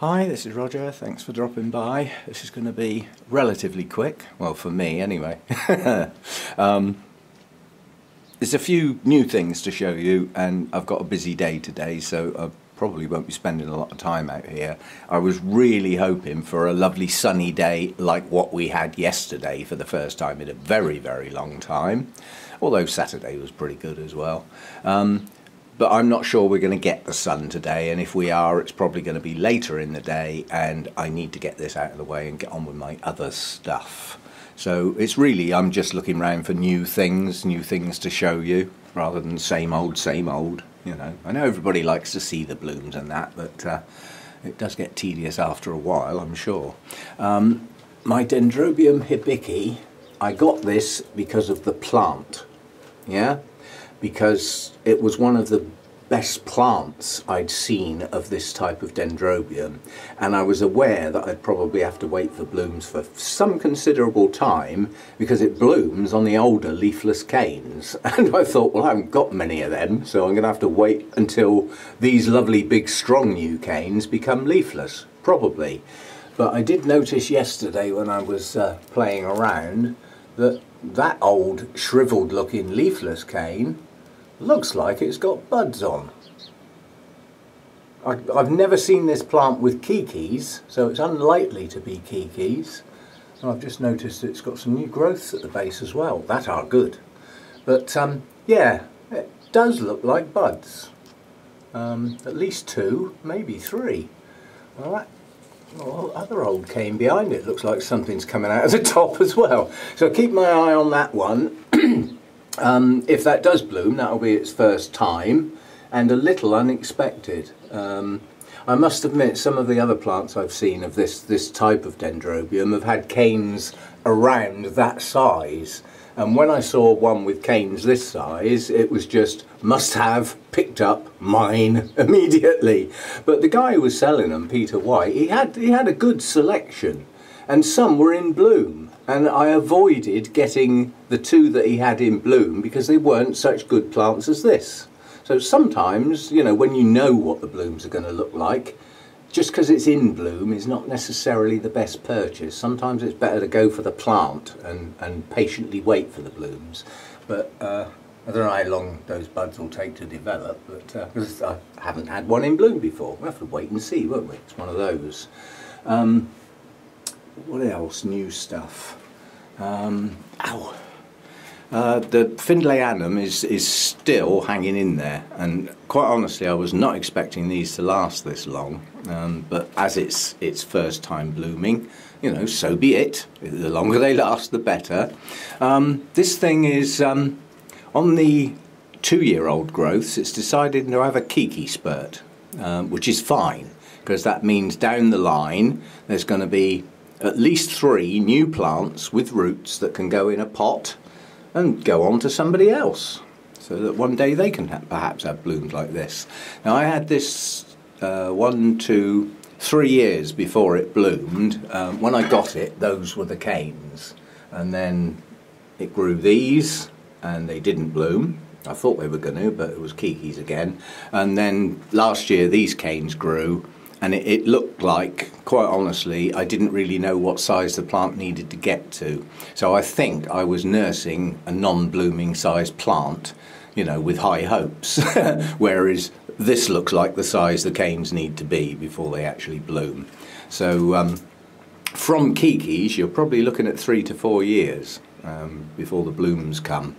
Hi, this is Roger. Thanks for dropping by. This is going to be relatively quick. Well, for me anyway. There's a few new things to show you, and I've got a busy day today, so I probably won't be spending a lot of time out here. I was really hoping for a lovely sunny day like what we had yesterday for the first time in a very, very long time. Although Saturday was pretty good as well. But I'm not sure we're going to get the sun today, and if we are, it's probably going to be later in the day, and I need to get this out of the way and get on with my other stuff. So it's really, I'm just looking around for new things to show you, rather than same old, you know. I know everybody likes to see the blooms and that, but it does get tedious after a while, I'm sure. My Dendrobium hibiki, I got this because of the plant, yeah? Because it was one of the best plants I'd seen of this type of dendrobium, and I was aware that I'd probably have to wait for blooms for some considerable time because it blooms on the older leafless canes, and I thought, well, I haven't got many of them, so I'm going to have to wait until these lovely big strong new canes become leafless, probably. But I did notice yesterday when I was playing around that old shriveled looking leafless cane looks like it's got buds on. I've never seen this plant with kikis, so it's unlikely to be kikis. And I've just noticed it's got some new growths at the base as well. That are good. But yeah, it does look like buds. At least two, maybe three. Well, that other old cane behind it looks like something's coming out of the top as well. So keep my eye on that one. If that does bloom, that'll be its first time, and a little unexpected. I must admit, some of the other plants I've seen of this type of dendrobium have had canes around that size, and when I saw one with canes this size, it was just must have, picked up, mine immediately. But the guy who was selling them, Peter White, he had a good selection, and some were in bloom. And I avoided getting the two that he had in bloom because they weren't such good plants as this. So sometimes, you know, when you know what the blooms are going to look like, just because it's in bloom is not necessarily the best purchase. Sometimes it's better to go for the plant and patiently wait for the blooms. But I don't know how long those buds will take to develop, but because I haven't had one in bloom before. We'll have to wait and see, won't we? It's one of those. What else? New stuff. The Findlayanum is still hanging in there, and quite honestly I was not expecting these to last this long, but as it's first time blooming, you know, so be it. The longer they last, the better. This thing is on the 2-year-old growths. It's decided to have a kiki spurt, which is fine, because that means down the line there's going to be at least 3 new plants with roots that can go in a pot and go on to somebody else, so that one day they can perhaps have blooms like this. Now I had this 1, 2, 3 years before it bloomed. When I got it, those were the canes, and then it grew these and they didn't bloom. I thought they were going to, but it was kikis again. And then last year these canes grew, and it looked like, quite honestly, I didn't really know what size the plant needed to get to. So I think I was nursing a non-blooming sized plant, you know, with high hopes. Whereas this looks like the size the canes need to be before they actually bloom. So from kikis, you're probably looking at 3 to 4 years before the blooms come.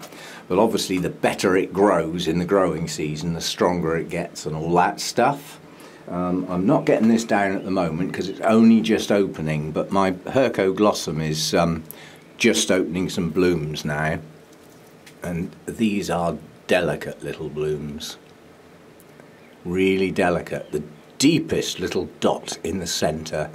But obviously the better it grows in the growing season, the stronger it gets and all that stuff. I'm not getting this down at the moment because it's only just opening, but my Hercoglossum is just opening some blooms now, and these are delicate little blooms, really delicate. The deepest little dot in the centre,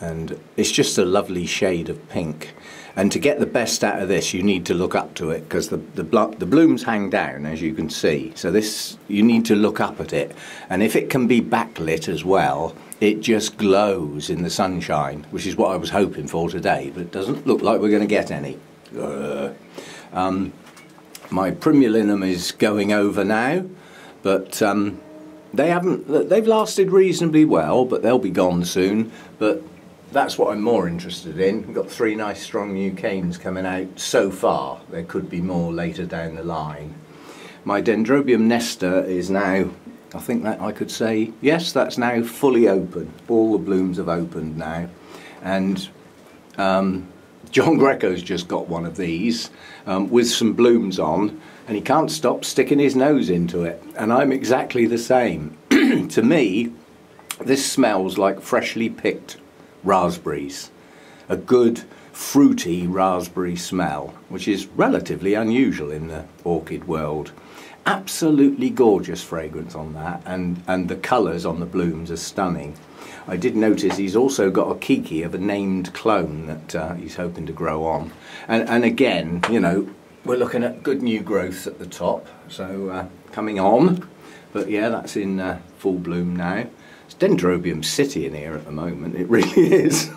and it's just a lovely shade of pink. And to get the best out of this, you need to look up to it, because the blooms hang down, as you can see. So this, you need to look up at it, and if it can be backlit as well, it just glows in the sunshine, which is what I was hoping for today, but it doesn't look like we're going to get any. My Primulinum is going over now, but they've lasted reasonably well, but they'll be gone soon. But that's what I'm more interested in. We've got 3 nice strong new canes coming out so far. There could be more later down the line. My Dendrobium Nestor is now, I think that I could say, yes, that's now fully open. All the blooms have opened now. And John Greco's just got one of these with some blooms on, and he can't stop sticking his nose into it. And I'm exactly the same. To me, this smells like freshly picked raspberries. A good fruity raspberry smell, which is relatively unusual in the orchid world. Absolutely gorgeous fragrance on that, and the colours on the blooms are stunning. I did notice he's also got a kiki of a named clone that he's hoping to grow on. And again, you know, we're looking at good new growth at the top, so coming on. But yeah, that's in full bloom now. It's Dendrobium City in here at the moment, it really is.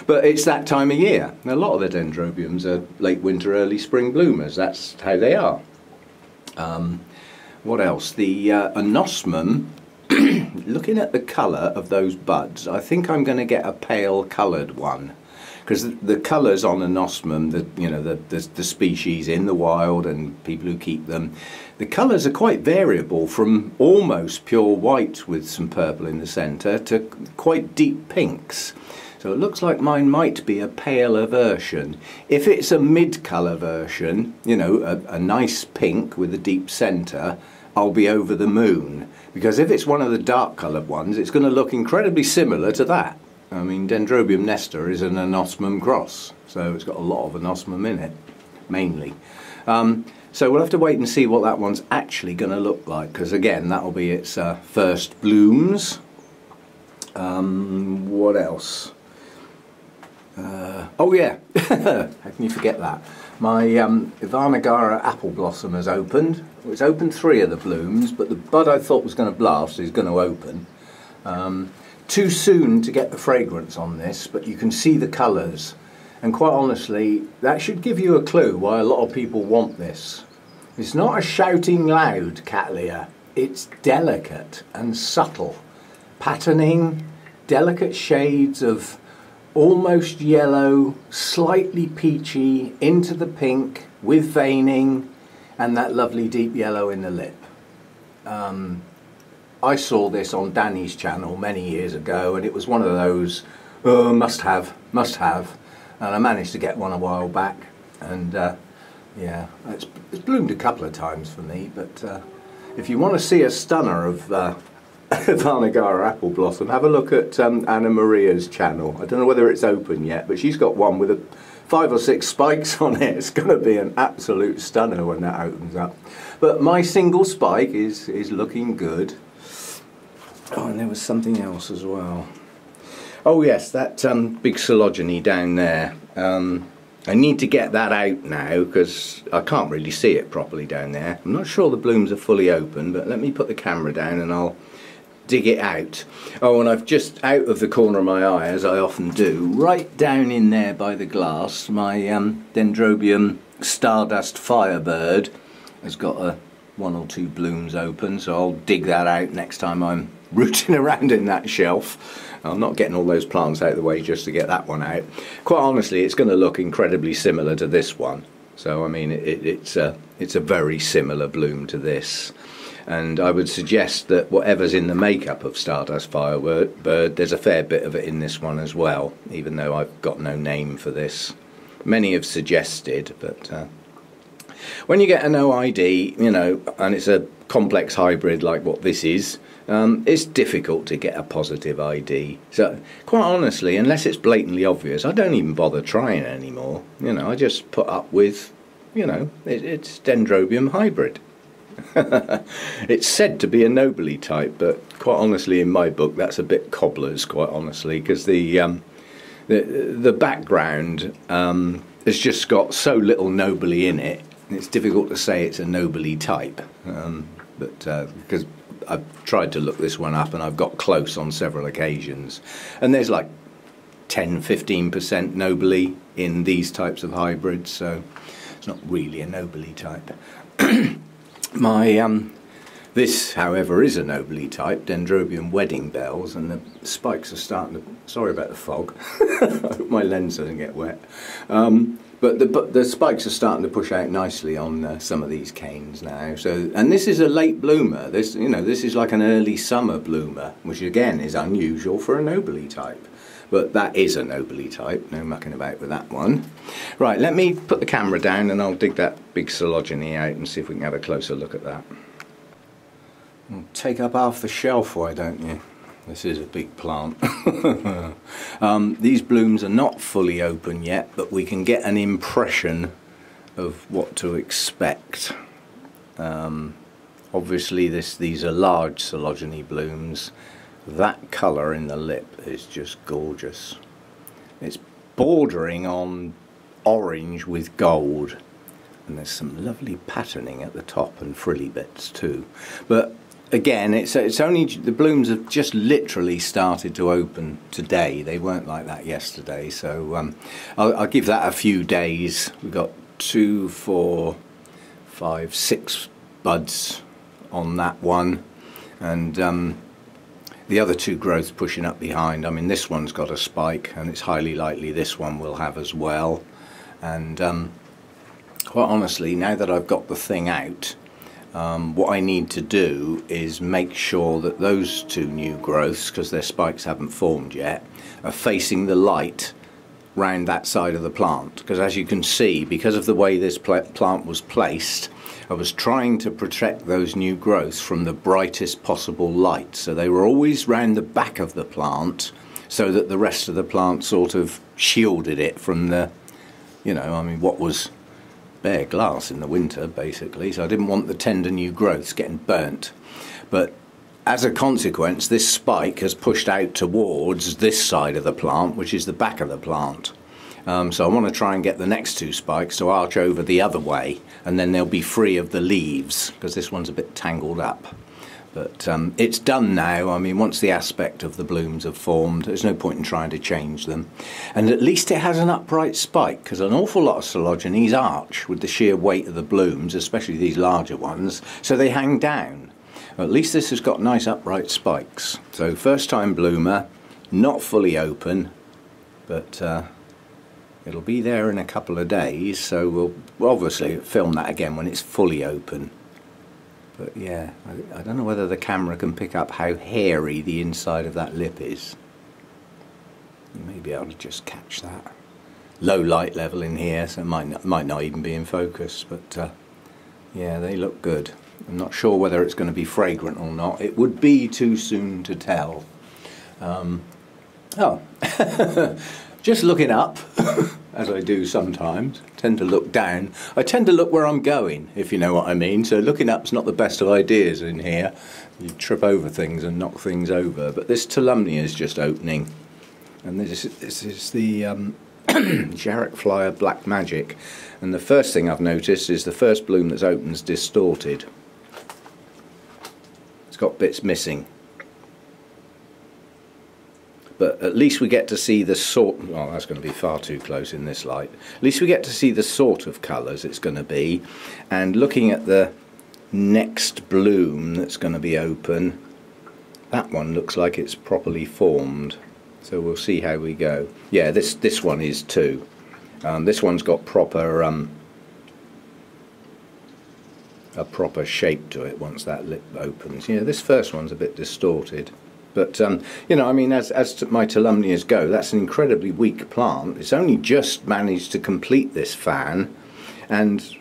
But it's that time of year. A lot of the Dendrobiums are late winter, early spring bloomers. That's how they are. What else? The anosmum, looking at the colour of those buds, I think I'm going to get a pale coloured one. Because the colours on anosmum, the species in the wild and people who keep them, the colours are quite variable from almost pure white with some purple in the centre to quite deep pinks. So it looks like mine might be a paler version. If it's a mid-colour version, you know, a nice pink with a deep centre, I'll be over the moon. Because if it's one of the dark coloured ones, it's going to look incredibly similar to that. I mean, Dendrobium Nestor is an anosmum cross, so it's got a lot of anosmum in it, mainly. So we'll have to wait and see what that one's actually going to look like, because again, that'll be its first blooms. What else? Oh yeah, how can you forget that? My Ivanagara apple blossom has opened. It's opened 3 of the blooms, but the bud I thought was going to blast is going to open. Too soon to get the fragrance on this, but you can see the colours. And quite honestly, that should give you a clue why a lot of people want this. It's not a shouting loud Cattleya. It's delicate and subtle. Patterning, delicate shades of almost yellow, slightly peachy, into the pink, with veining, and that lovely deep yellow in the lip. I saw this on Danny's channel many years ago, and it was one of those must have, and I managed to get one a while back, and yeah, it's bloomed a couple of times for me. But if you want to see a stunner of Ivanagara apple blossom, have a look at Anna Maria's channel. I don't know whether it's open yet, but she's got one with 5 or 6 spikes on it. It's going to be an absolute stunner when that opens up. But my single spike is looking good. Oh, and there was something else as well. Oh yes, that big coleogeny down there. I need to get that out now because I can't really see it properly down there. I'm not sure the blooms are fully open, but let me put the camera down and I'll dig it out. Oh, and I've just, out of the corner of my eye, as I often do, right down in there by the glass, my Dendrobium Stardust Firebird has got 1 or 2 blooms open, so I'll dig that out next time I'm rooting around in that shelf. I'm not getting all those plants out of the way just to get that one out. Quite honestly, it's going to look incredibly similar to this one. So I mean, it's a very similar bloom to this. And I would suggest that whatever's in the makeup of Stardust Firebird, there's a fair bit of it in this one as well, even though I've got no name for this. Many have suggested, but when you get an OID, you know, and it's a complex hybrid like what this is, it's difficult to get a positive ID. So quite honestly, unless it's blatantly obvious, I don't even bother trying anymore. You know, I just put up with, you know, it's Dendrobium hybrid. It's said to be a nobly type, but quite honestly, in my book, that's a bit cobblers, quite honestly, because the background has just got so little nobly in it. It's difficult to say it's a nobly type, because I've tried to look this one up and I've got close on several occasions, and there's like 10–15% nobly in these types of hybrids, so it's not really a nobly type. My This, however, is a nobly type, Dendrobium wedding bells, and the spikes are starting to... Sorry about the fog. I hope my lens doesn't get wet. But the spikes are starting to push out nicely on some of these canes now. So, and this is a late bloomer. This, you know, this is like an early summer bloomer, which again is unusual for a nobly type. But that is a nobly type. No mucking about with that one. Right, let me put the camera down and I'll dig that big coleogyny out and see if we can have a closer look at that. Take up half the shelf, why don't you? This is a big plant. These blooms are not fully open yet, but we can get an impression of what to expect. Obviously these are large coleogyny blooms. That colour in the lip is just gorgeous. It's bordering on orange with gold, and there's some lovely patterning at the top and frilly bits too. But again, it's only, the blooms have just literally started to open today. They weren't like that yesterday, so I'll give that a few days. We've got 2, 4, 5, 6 buds on that one, and the other 2 growths pushing up behind. I mean, this one's got a spike, and it's highly likely this one will have as well. And quite honestly, now that I've got the thing out, what I need to do is make sure that those 2 new growths, because their spikes haven't formed yet, are facing the light round that side of the plant. Because as you can see, because of the way this plant was placed, I was trying to protect those new growths from the brightest possible light. So they were always round the back of the plant, so that the rest of the plant sort of shielded it from the, you know, I mean, what was bare glass in the winter basically. So I didn't want the tender new growths getting burnt. But as a consequence, this spike has pushed out towards this side of the plant, which is the back of the plant. So I want to try and get the next 2 spikes to arch over the other way, and then they'll be free of the leaves, because this one's a bit tangled up. But it's done now. I mean, once the aspect of the blooms have formed, there's no point in trying to change them. And at least it has an upright spike, because an awful lot of coleogynes arch with the sheer weight of the blooms, especially these larger ones, so they hang down. Well, at least this has got nice upright spikes. So first time bloomer, not fully open, but it'll be there in a couple of days, so we'll obviously film that again when it's fully open. But yeah, I don't know whether the camera can pick up how hairy the inside of that lip is. You may be able to just catch that. Low light level in here, so it might not even be in focus, but yeah, they look good. I'm not sure whether it's going to be fragrant or not. It would be too soon to tell. Oh, just looking up, as I do sometimes. I tend to look down. I tend to look where I'm going, if you know what I mean. So looking up's not the best of ideas in here. You trip over things and knock things over. But this Tolumnia is just opening. And this is the Jarrett Flyer Black Magic. And the first thing I've noticed is the first bloom that's open's distorted. It's got bits missing. But at least we get to see the sort... Oh, that's going to be far too close in this light. At least we get to see the sort of colours it's going to be. And looking at the next bloom that's going to be open, that one looks like it's properly formed. So we'll see how we go. Yeah, this one is too. This one's got proper a proper shape to it once that lip opens. Yeah, this first one's a bit distorted. But, you know, I mean, as my Tolumnias go, that's an incredibly weak plant. It's only just managed to complete this fan, and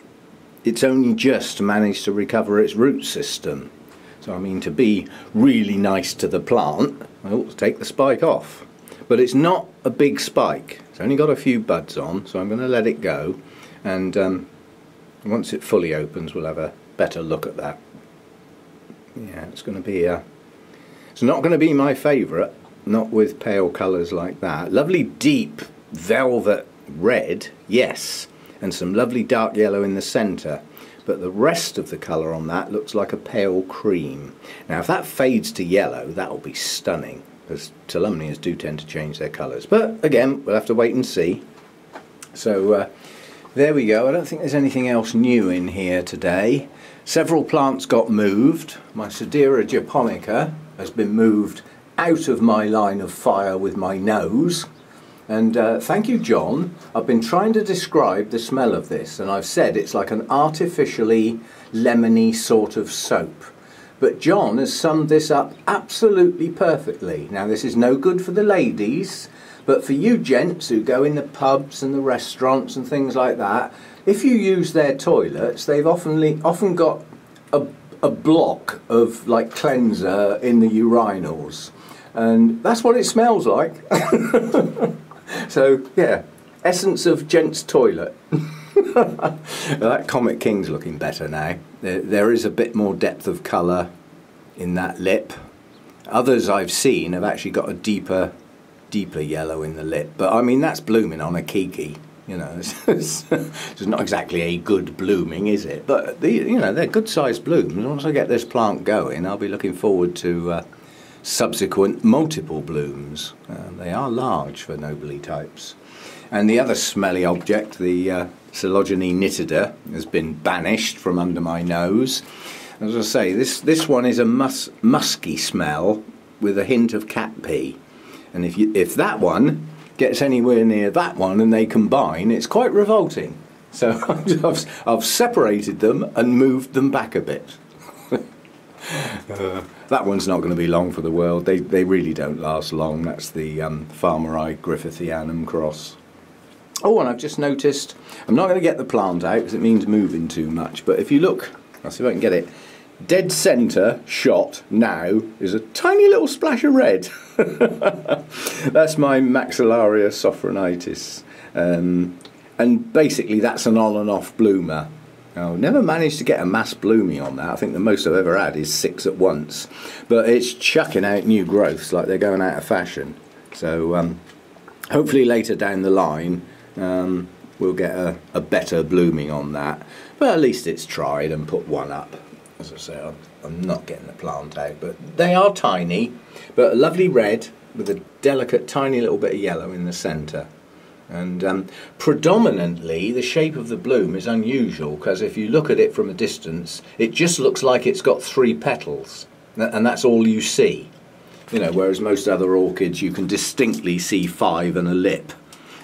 it's only just managed to recover its root system. So, I mean, to be really nice to the plant, I ought to take the spike off. But it's not a big spike. It's only got a few buds on, so I'm going to let it go. And once it fully opens, we'll have a better look at that. Yeah, it's going to be a... It's not going to be my favourite, not with pale colours like that. Lovely deep velvet red, yes, and some lovely dark yellow in the centre. But the rest of the colour on that looks like a pale cream. Now if that fades to yellow, that'll be stunning, because Tolumnias do tend to change their colours. But again, we'll have to wait and see. So There we go. I don't think there's anything else new in here today. Several plants got moved. My Sedera japonica has been moved out of my line of fire with my nose. And thank you, John. I've been trying to describe the smell of this, and I've said it's like an artificially lemony sort of soap. But John has summed this up absolutely perfectly. Now, this is no good for the ladies, but for you gents who go in the pubs and the restaurants and things like that, if you use their toilets, they've often got a block of like cleanser in the urinals, and that's what it smells like. So yeah, essence of gents toilet. That Comet King's looking better now. There is a bit more depth of colour in that lip. Others I've seen have actually got a deeper yellow in the lip, but I mean that's blooming on a kiki. You know, it's not exactly a good blooming, is it? But they're good-sized blooms. Once I get this plant going, I'll be looking forward to subsequent multiple blooms. They are large for nobly types. And the other smelly object, the Coelogene nitida, has been banished from under my nose. As I say, this one is a musky smell with a hint of cat pee. And if that one gets anywhere near that one and they combine, it's quite revolting. So I've separated them and moved them back a bit. That one's not going to be long for the world. They really don't last long. That's the Farmeri Griffithianum cross. Oh, and I've just noticed, I'm not going to get the plant out because it means moving too much, but if you look, I'll see if I can get it, dead centre shot now is a tiny little splash of red. That's my Maxillaria sophronitis, and basically that's an on and off bloomer. I've never managed to get a mass blooming on that. I think the most I've ever had is 6 at once, but it's chucking out new growths like they're going out of fashion. So hopefully later down the line we'll get a better blooming on that, but at least it's tried and put one up. As I say, I'm not getting the plant out, but they are tiny, but a lovely red with a delicate tiny little bit of yellow in the centre. And predominantly the shape of the bloom is unusual, because if you look at it from a distance, it just looks like it's got 3 petals, and that's all you see. You know, whereas most other orchids you can distinctly see 5 and a lip.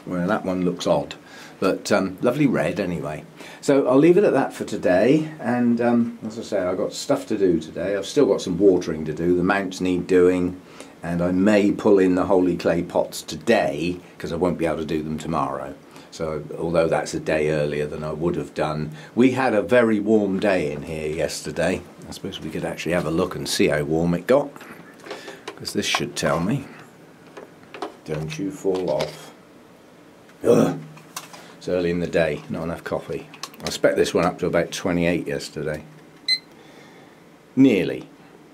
Well, that one looks odd, but lovely red anyway. So I'll leave it at that for today, and as I say, I've got stuff to do today. I've still got some watering to do. The mounts need doing, and I may pull in the holy clay pots today because I won't be able to do them tomorrow. So although that's a day earlier than I would have done, we had a very warm day in here yesterday. I suppose we could actually have a look and see how warm it got, because this should tell me. Don't you fall off. Ugh. It's early in the day, not enough coffee. I spec'd this one up to about 28 yesterday. Nearly.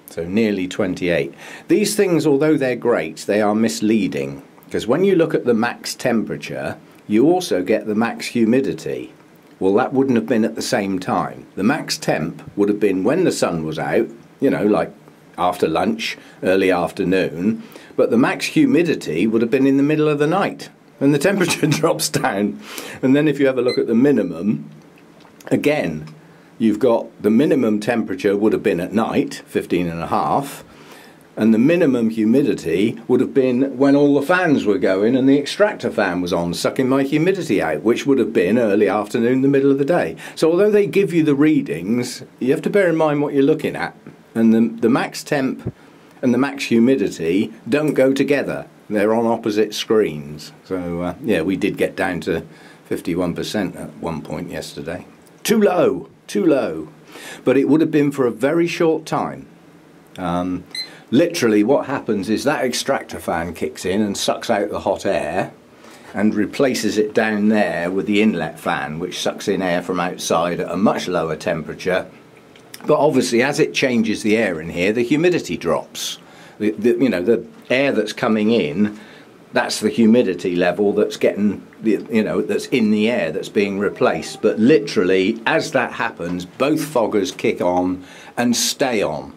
So nearly 28. These things, although they're great, they are misleading, because when you look at the max temperature, you also get the max humidity. Well, that wouldn't have been at the same time. The max temp would have been when the sun was out, you know, like after lunch, early afternoon, but the max humidity would have been in the middle of the night, and the temperature drops down. And then if you have a look at the minimum, again, you've got the minimum temperature would have been at night, 15.5, and the minimum humidity would have been when all the fans were going and the extractor fan was on, sucking my humidity out, which would have been early afternoon, the middle of the day. So although they give you the readings, you have to bear in mind what you're looking at. And the max temp and the max humidity don't go together. They're on opposite screens. So yeah, we did get down to 51% at one point yesterday. Too low, too low. But it would have been for a very short time. Literally what happens is that extractor fan kicks in and sucks out the hot air and replaces it down there with the inlet fan, which sucks in air from outside at a much lower temperature. But obviously as it changes the air in here, the humidity drops. You know, the air that's coming in, that's the humidity level that's getting, you know, that's in the air that's being replaced. But literally, as that happens, both foggers kick on and stay on,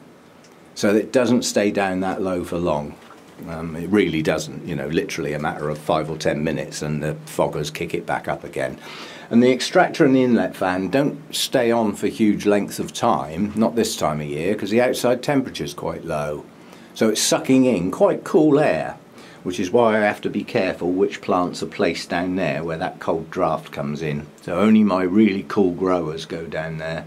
so that it doesn't stay down that low for long. It really doesn't, you know, literally a matter of 5 or 10 minutes and the foggers kick it back up again. And the extractor and the inlet fan don't stay on for huge lengths of time, not this time of year, because the outside temperature is quite low. So it's sucking in quite cool air, which is why I have to be careful which plants are placed down there where that cold draft comes in. So only my really cool growers go down there.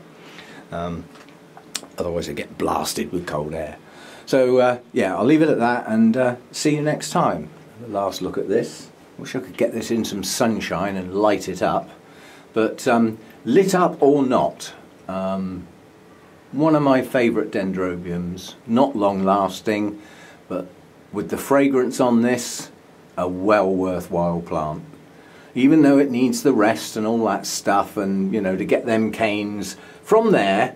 Otherwise I get blasted with cold air. So yeah, I'll leave it at that and see you next time. The last look at this. Wish I could get this in some sunshine and light it up. But lit up or not, one of my favourite dendrobiums, not long lasting, but with the fragrance on this, a well worthwhile plant. Even though it needs the rest and all that stuff, and you know, to get them canes from there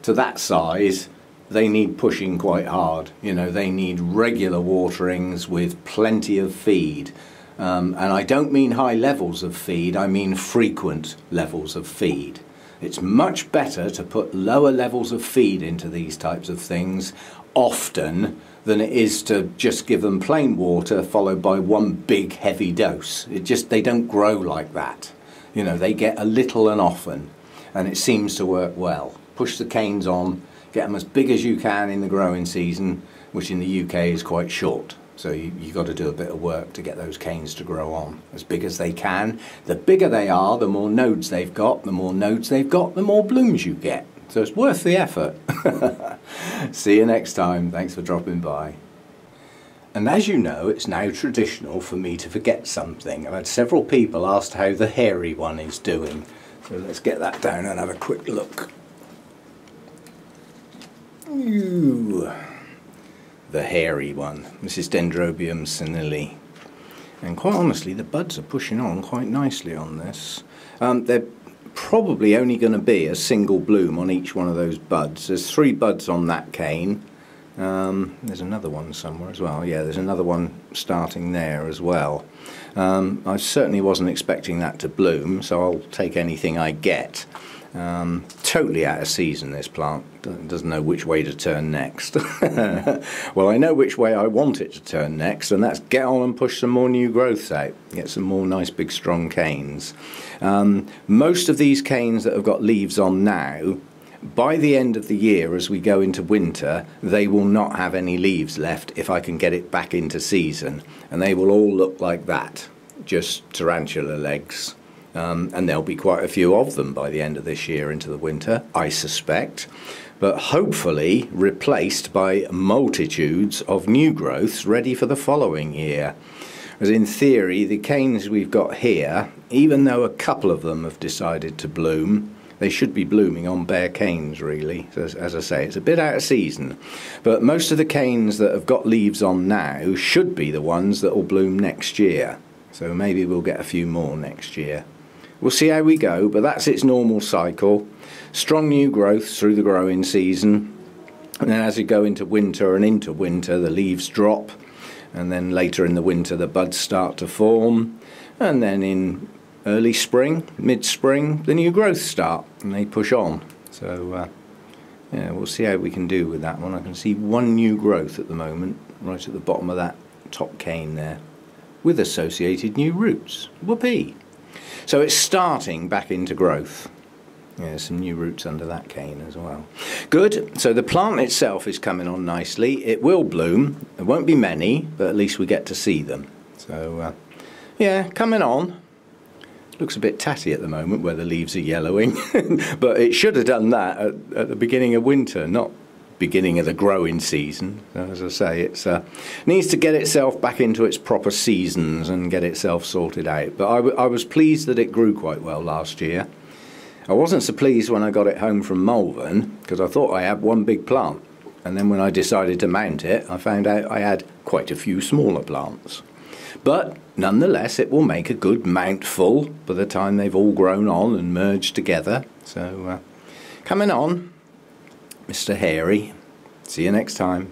to that size, they need pushing quite hard. You know, they need regular waterings with plenty of feed. And I don't mean high levels of feed, I mean frequent levels of feed. It's much better to put lower levels of feed into these types of things often than it is to just give them plain water followed by one big heavy dose. They don't grow like that. You know, they get a little and often, and it seems to work well. Push the canes on, get them as big as you can in the growing season, which in the UK is quite short. So you've got to do a bit of work to get those canes to grow on as big as they can. The bigger they are, the more nodes they've got. The more nodes they've got, the more blooms you get. So it's worth the effort. See you next time. Thanks for dropping by. And as you know, it's now traditional for me to forget something. I've had several people ask how the hairy one is doing. So let's get that down and have a quick look. Ooh. The hairy one. This is Dendrobium senile. And quite honestly, the buds are pushing on quite nicely on this. They're probably only going to be a single bloom on each one of those buds. There's 3 buds on that cane. There's another one somewhere as well. Yeah, there's another one starting there as well. I certainly wasn't expecting that to bloom, so I'll take anything I get. Totally out of season, this plant. Doesn't know which way to turn next. Well, I know which way I want it to turn next, and that's get on and push some more new growths out. Get some more nice big strong canes. Most of these canes that have got leaves on now, by the end of the year, as we go into winter, they will not have any leaves left if I can get it back into season. And they will all look like that, just tarantula legs. And there'll be quite a few of them by the end of this year into the winter, I suspect, but hopefully replaced by multitudes of new growths ready for the following year. As in theory, the canes we've got here, even though a couple of them have decided to bloom, they should be blooming on bare canes really. So, as I say, it's a bit out of season, but most of the canes that have got leaves on now should be the ones that will bloom next year. So maybe we'll get a few more next year. We'll see how we go, but that's its normal cycle. Strong new growth through the growing season, and then as you go into winter the leaves drop, and then later in the winter the buds start to form, and then in early spring, mid-spring, the new growths start and they push on. So yeah, we'll see how we can do with that one. I can see one new growth at the moment, right at the bottom of that top cane there, with associated new roots. Whoopee! So it's starting back into growth. Yeah, some new roots under that cane as well. Good. So the plant itself is coming on nicely. It will bloom. There won't be many, but at least we get to see them. So yeah, coming on. Looks a bit tatty at the moment where the leaves are yellowing, but it should have done that at the beginning of winter, not beginning of the growing season. So as I say, it needs to get itself back into its proper seasons and get itself sorted out. But I was pleased that it grew quite well last year. I wasn't so pleased when I got it home from Malvern, because I thought I had one big plant, and then when I decided to mount it, I found out I had quite a few smaller plants. But nonetheless, it will make a good mountful by the time they've all grown on and merged together. So coming on, Mr. Hairy. See you next time.